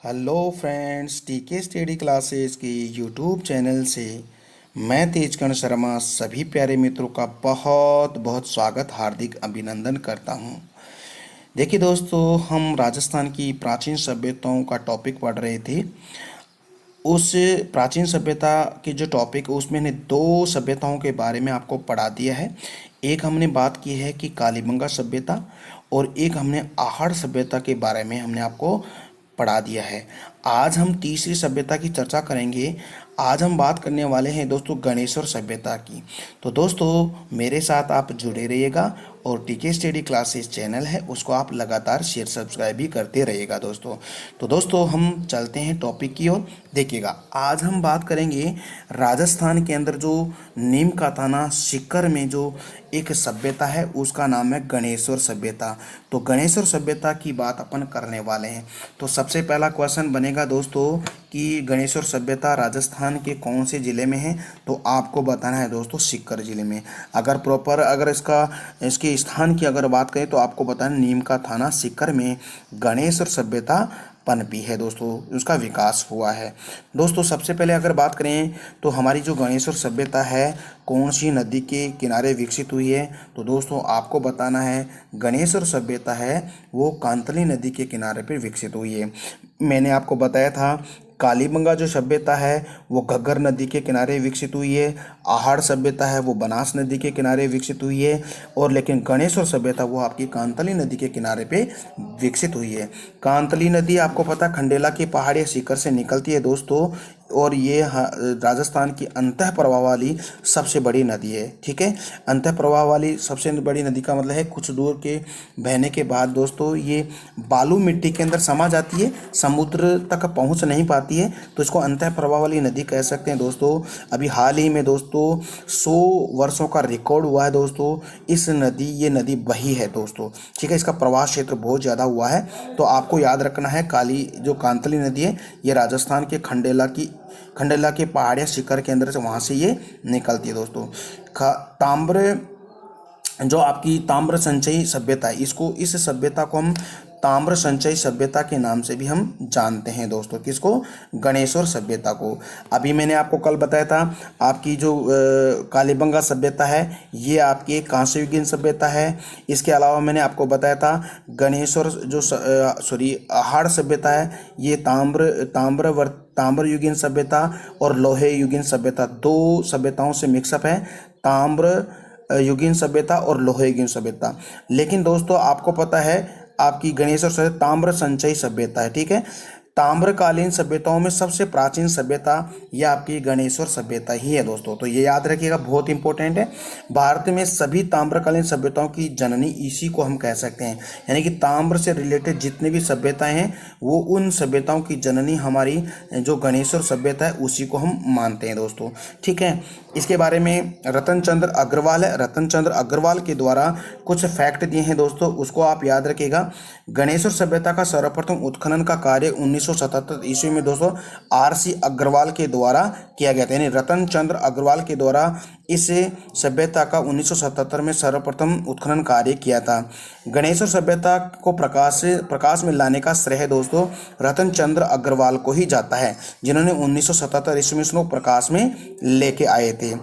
Hello friends, टीके study classes के YouTube channel से मैं तेजकर्ण शर्मा सभी प्यारे मित्रों का बहुत बहुत स्वागत, हार्दिक अभिनंदन करता हूं। देखिए दोस्तों, हम राजस्थान की प्राचीन सभ्यताओं का टॉपिक पढ़ रहे थे। उस प्राचीन सभ्यता के जो टॉपिक उसमें ने दो सभ्यताओं के बारे में आपको पढ़ा दिया है। एक हमने बात की है कि कालीबंगा सभ्यता, और एक हमने आहड़ सभ्यता के बारे में हमने आपको पढ़ा दिया है। आज हम तीसरी सभ्यता की चर्चा करेंगे। आज हम बात करने वाले हैं दोस्तों गणेश्वर सभ्यता की। तो दोस्तों मेरे साथ आप जुड़े रहिएगा, और टीके स्टडी क्लासेस चैनल है उसको आप लगातार शेयर सब्सक्राइब भी करते रहिएगा दोस्तों। तो दोस्तों हम चलते हैं टॉपिक की ओर। देखिएगा, आज हम बात करेंगे राजस्थान के अंदर जो नीम का थाना सीकर में जो एक सभ्यता है उसका नाम है गणेश्वर सभ्यता। तो गणेश्वर सभ्यता की बात अपन करने वाले हैं। तो सबसे पहला क्वेश्चन बनेगा दोस्तों कि गणेश्वर सभ्यता राजस्थान के कौन से ज़िले में है। तो आपको बताना है दोस्तों सीकर ज़िले में। अगर इसके स्थान की अगर बात करें तो आपको बताना नीम का थाना सीकर में गणेश्वर सभ्यता पनपी है दोस्तों, उसका विकास हुआ है। दोस्तों सबसे पहले अगर बात करें तो हमारी जो गणेश्वर सभ्यता है कौन सी नदी के किनारे विकसित हुई है। तो दोस्तों आपको बताना है गणेश्वर सभ्यता है वो कांतली नदी के किनारे पर विकसित हुई है। मैंने आपको बताया था कालीबंगा जो सभ्यता है वो घग्गर नदी के किनारे विकसित हुई है। आहड़ सभ्यता है वो बनास नदी के किनारे विकसित हुई है। और लेकिन गणेश्वर सभ्यता वो आपकी कांतली नदी के किनारे पे विकसित हुई है। कांतली नदी आपको पता खंडेला की पहाड़ी सीकर से निकलती है दोस्तों, और ये राजस्थान की अंतः प्रवाह वाली सबसे बड़ी नदी है। ठीक है, अंतः प्रवाह वाली सबसे बड़ी नदी का मतलब है कुछ दूर के बहने के बाद दोस्तों ये बालू मिट्टी के अंदर समा जाती है, समुद्र तक पहुंच नहीं पाती है, तो इसको अंतः प्रवाह वाली नदी कह सकते हैं दोस्तों। अभी हाल ही में दोस्तों 100 वर्षों का रिकॉर्ड हुआ है दोस्तों, ये नदी बही है दोस्तों। ठीक है, इसका प्रवाह क्षेत्र बहुत ज़्यादा हुआ है। तो आपको याद रखना है जो कांतली नदी है ये राजस्थान के खंडेला के पहाड़िया शिखर के अंदर से वहाँ से ये निकलती है दोस्तों। ताम्र जो आपकी ताम्र संचयी सभ्यता है, इस सभ्यता को हम ताम्र संचयी सभ्यता के नाम से भी हम जानते हैं दोस्तों। किसको? गणेश्वर सभ्यता को। अभी मैंने आपको कल बताया था आपकी जो कालीबंगा सभ्यता है ये आपकी एक कांस्य युगीन सभ्यता है। इसके अलावा मैंने आपको बताया था गणेश्वर आहड़ सभ्यता है ये ताम्र युगीन सभ्यता और लोहे युगीन सभ्यता, दो सभ्यताओं से मिक्सअप है, ताम्र युगीन सभ्यता और लोहे युगीन सभ्यता। लेकिन दोस्तों आपको पता है आपकी गणेश्वर सभ्यता ताम्र संचयी सभ्यता है। ठीक है, ताम्रकालीन सभ्यताओं में सबसे प्राचीन सभ्यता यह आपकी गणेश्वर सभ्यता ही है दोस्तों। तो ये याद रखिएगा, बहुत इंपॉर्टेंट है। भारत में सभी ताम्रकालीन सभ्यताओं की जननी इसी को हम कह सकते हैं, यानी कि ताम्र से रिलेटेड जितनी भी सभ्यताएं हैं वो उन सभ्यताओं की जननी हमारी जो गणेश्वर सभ्यता है उसी को हम मानते हैं दोस्तों। ठीक है, इसके बारे में रतन चंद्र अग्रवाल के द्वारा कुछ फैक्ट दिए हैं दोस्तों, उसको आप याद रखिएगा। गणेश्वर सभ्यता का सर्वप्रथम उत्खनन का कार्य 1977 ईस्वी में दोस्तों RC अग्रवाल के द्वारा किया गया था, यानी रतन चंद्र अग्रवाल के द्वारा इस सभ्यता का 1977 में सर्वप्रथम उत्खनन कार्य किया था। गणेश्वर सभ्यता को प्रकाश में लाने का श्रेय दोस्तों रतन चंद्र अग्रवाल को ही जाता है, जिन्होंने 1977 ईस्वी में इसको प्रकाश में लेके आए थे।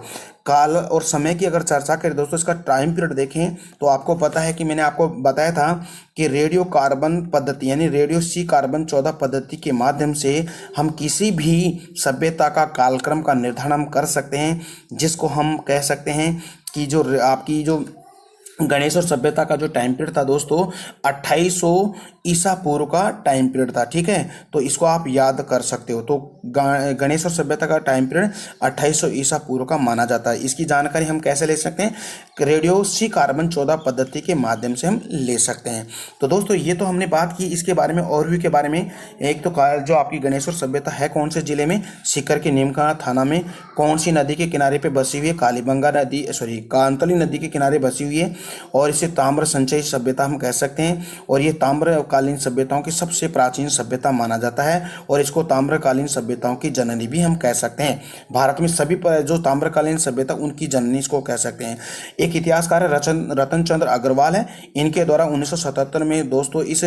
काल और समय की अगर चर्चा करें दोस्तों, इसका टाइम पीरियड देखें तो आपको पता है कि मैंने आपको बताया था कि रेडियो कार्बन पद्धति यानी रेडियो सी कार्बन 14 पद्धति के माध्यम से हम किसी भी सभ्यता का कालक्रम का निर्धारण हम कर सकते हैं, जिसको हम कह सकते हैं कि जो आपकी जो गणेश्वर सभ्यता का जो टाइम पीरियड था दोस्तों 2800 ईसा पूर्व का टाइम पीरियड था। ठीक है, तो इसको आप याद कर सकते हो। तो गणेश्वर सभ्यता का टाइम पीरियड 2800 ईसा पूर्व का माना जाता है। इसकी जानकारी हम कैसे ले सकते हैं? रेडियो सी कार्बन 14 पद्धति के माध्यम से हम ले सकते हैं। तो दोस्तों ये तो हमने बात की इसके बारे में, ओवरव्यू के बारे में। एक तो जो आपकी गणेश्वर सभ्यता है कौन से जिले में? सीकर के नीमका थाना में। कौन सी नदी के किनारे पे बसी हुई है? कांतली नदी के किनारे बसी हुई है। और इसे ताम्र संचयी सभ्यता हम कह सकते हैं। और ये ताम्रकालीन सभ्यताओं की सबसे प्राचीन सभ्यता माना जाता है और इसको ताम्रकालीन सभ्यताओं की जननी भी हम कह सकते हैं। भारत में सभी जो ताम्रकालीन सभ्यता उनकी जननी इसको कह सकते हैं। एक इतिहासकार है रतन चंद्र अग्रवाल है, इनके द्वारा 1977 में दोस्तों इस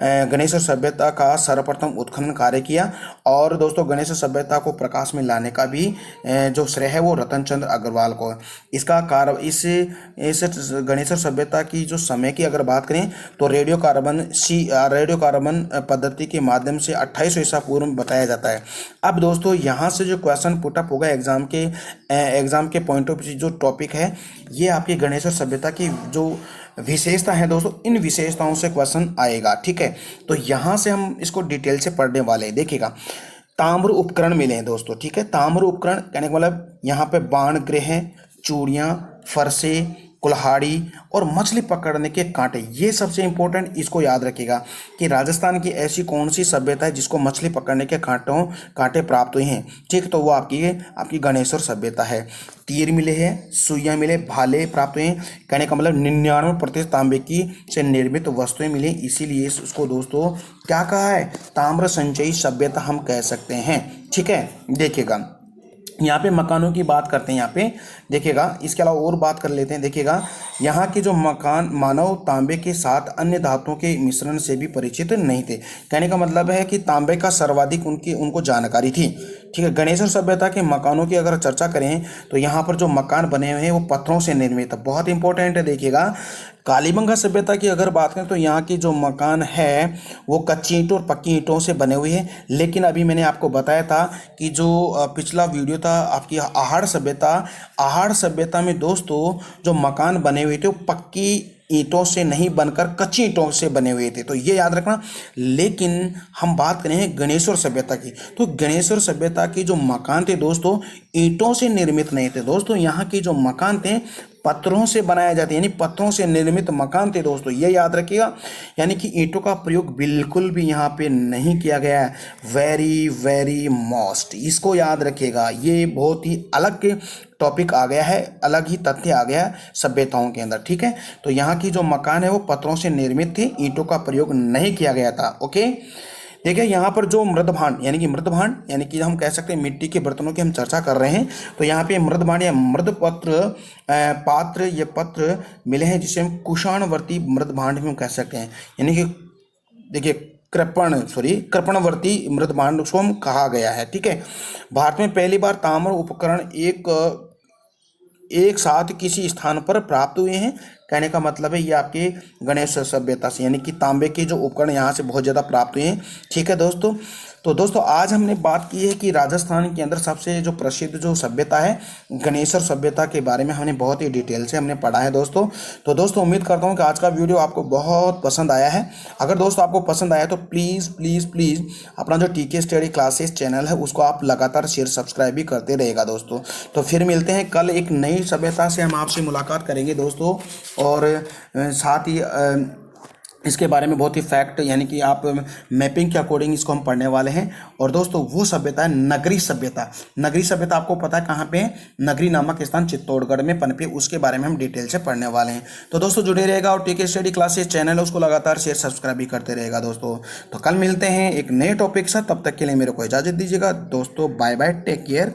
गणेश सभ्यता का सर्वप्रथम उत्खनन कार्य किया। और दोस्तों गणेश सभ्यता को प्रकाश में लाने का भी जो श्रेय है वो रतन चंद्र अग्रवाल को है। इसका कार्य इस गणेश सभ्यता की जो समय की अगर बात करें तो रेडियो कार्बन पद्धति के माध्यम से 2800 ईसा पूर्व में बताया जाता है। अब दोस्तों यहाँ से जो क्वेश्चन पुटअप होगा एग्जाम के पॉइंट ऑफ जो टॉपिक है, ये आपकी गणेश सभ्यता की जो विशेषता है दोस्तों, इन विशेषताओं से क्वेश्चन आएगा। ठीक है, तो यहाँ से हम इसको डिटेल से पढ़ने वाले हैं। देखिएगा, ताम्र उपकरण मिले हैं दोस्तों। ठीक है, ताम्र उपकरण कहने का मतलब यहाँ पे बाण गृह, चूड़ियाँ, फरसे, कुल्हाड़ी और मछली पकड़ने के कांटे, ये सबसे इंपॉर्टेंट, इसको याद रखिएगा कि राजस्थान की ऐसी कौन सी सभ्यता है जिसको मछली पकड़ने के कांटे प्राप्त हुए हैं। ठीक, तो वो आपकी गणेश्वर सभ्यता है। तीर मिले हैं, सुइयाँ मिले, भाले प्राप्त हुए हैं। कहने का मतलब 99% तांबे की से निर्मित वस्तुएं मिली, इसीलिए उसको दोस्तों क्या कहा है, ताम्र संचयी सभ्यता हम कह सकते हैं। ठीक है, देखिएगा यहाँ पे मकानों की बात करते हैं। यहाँ पे देखिएगा, इसके अलावा और बात कर लेते हैं। देखिएगा, यहाँ के जो मकान मानव तांबे के साथ अन्य धातुओं के मिश्रण से भी परिचित नहीं थे। कहने का मतलब है कि तांबे का सर्वाधिक उनको जानकारी थी। ठीक है, गणेश सभ्यता के मकानों की अगर चर्चा करें तो यहाँ पर जो मकान बने हुए हैं वो पत्थरों से निर्मित है, बहुत इंपॉर्टेंट है। देखिएगा, कालीबंगा सभ्यता की अगर बात करें तो यहाँ की जो मकान है वो कच्ची ईंटों और पक्की ईंटों से बने हुए हैं। लेकिन अभी मैंने आपको बताया था कि जो पिछला वीडियो था आपकी आहड़ सभ्यता में दोस्तों जो मकान बने हुए थे वो पक्की ईंटों से नहीं बनकर कच्ची ईंटों से बने हुए थे, तो ये याद रखना। लेकिन हम बात करें गणेश्वर सभ्यता की, तो गणेश्वर सभ्यता की जो मकान थे दोस्तों ईंटों से निर्मित नहीं थे दोस्तों। यहाँ के जो मकान थे पत्थरों से बनाए जाते, यानी पत्थरों से निर्मित मकान थे दोस्तों, ये याद रखिएगा। यानी कि ईंटों का प्रयोग बिल्कुल भी यहाँ पे नहीं किया गया है। वेरी वेरी मोस्ट, इसको याद रखिएगा, ये बहुत ही अलग टॉपिक आ गया है, अलग ही तथ्य आ गया है सभ्यताओं के अंदर। ठीक है, तो यहाँ की जो मकान है वो पत्थरों से निर्मित थी, ईंटों का प्रयोग नहीं किया गया था। ओके, देखिए यहाँ पर जो मृदभांड यानी कि हम कह सकते हैं मिट्टी के बर्तनों की हम चर्चा कर रहे हैं, तो यहाँ पे मृदभांड या पत्र मिले हैं जिसे हम कुषाणवर्ती मृदभांड भी हम कह सकते हैं। यानी कि देखिए कृपणवर्ती मृदभांड उसको हम कहा गया है। ठीक है, भारत में पहली बार ताम्र उपकरण एक साथ किसी स्थान पर प्राप्त हुए हैं। कहने का मतलब है ये आपके गणेश सभ्यता से, यानी कि तांबे के जो उपकरण यहाँ से बहुत ज़्यादा प्राप्त हुए हैं। ठीक है दोस्तों, तो दोस्तों आज हमने बात की है कि राजस्थान के अंदर सबसे जो प्रसिद्ध जो सभ्यता है गणेश्वर सभ्यता के बारे में हमने बहुत ही डिटेल से हमने पढ़ा है दोस्तों। तो दोस्तों उम्मीद करता हूँ कि आज का वीडियो आपको बहुत पसंद आया है। अगर दोस्तों आपको पसंद आया तो प्लीज़ प्लीज़ प्लीज़ अपना जो टीके स्टडी क्लासेस चैनल है उसको आप लगातार शेयर सब्सक्राइब भी करते रहेगा दोस्तों। तो फिर मिलते हैं कल एक नई सभ्यता से, हम आपसे मुलाकात करेंगे दोस्तों। और साथ ही इसके बारे में बहुत ही फैक्ट, यानी कि आप मैपिंग के अकॉर्डिंग इसको हम पढ़ने वाले हैं। और दोस्तों वो सभ्यता है नगरी सभ्यता आपको पता है कहाँ पे है, नगरी नामक स्थान चित्तौड़गढ़ में पनपी, उसके बारे में हम डिटेल से पढ़ने वाले हैं। तो दोस्तों जुड़े रहेगा और टीके स्टडी क्लासेस चैनल है उसको लगातार शेयर सब्सक्राइब भी करते रहेगा दोस्तों। तो कल मिलते हैं एक नए टॉपिक से, तब तक के लिए मेरे को इजाज़त दीजिएगा दोस्तों। Bye bye, take care.